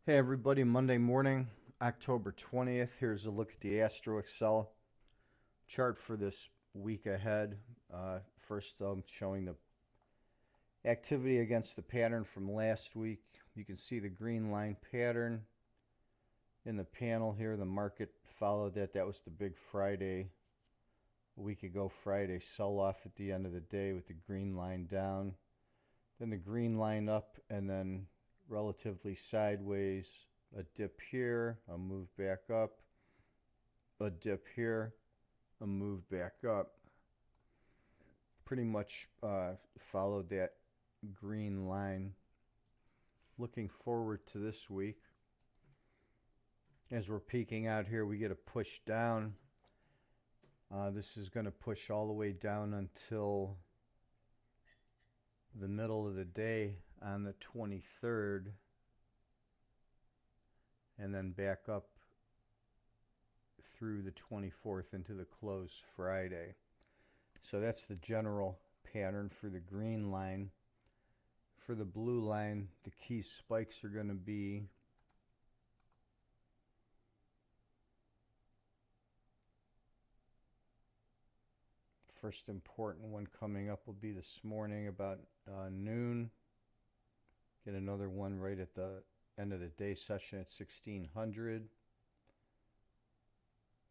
Hey everybody, Monday morning, October 20th. Here's a look at the Astro Excel chart for this week ahead. First, I'm showing the activity against the pattern from last week. You can see the green line pattern in the panel here. The market followed that. That was the big Friday, a week ago Friday sell-off at the end of the day with the green line down. Then the green line up and then relatively sideways, a dip here, a move back up, a dip here, a move back up. Pretty much followed that green line. Looking forward to this week. As we're peeking out here, we get a push down. This is going to push all the way down until the middle of the day on the 23rd, and then back up through the 24th into the close Friday. So that's the general pattern for the green line. For the blue line, the key spikes are going to be first important one coming up will be this morning about noon. Get another one right at the end of the day session at 1600.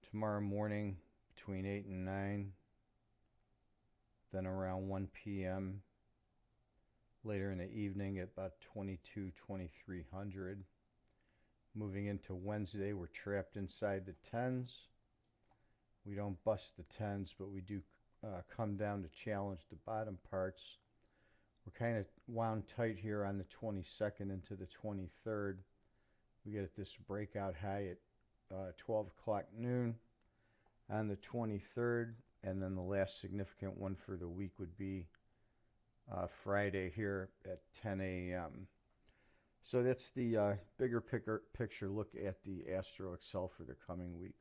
Tomorrow morning between 8 and 9. Then around 1 p.m. Later in the evening at about 2300. Moving into Wednesday, we're trapped inside the 10s. We don't bust the 10s, but we do come down to challenge the bottom parts. We're kind of wound tight here on the 22nd into the 23rd. We get at this breakout high at 12 o'clock noon on the 23rd, and then the last significant one for the week would be Friday here at 10 a.m. So that's the bigger picture look at the Astro Excel for the coming week.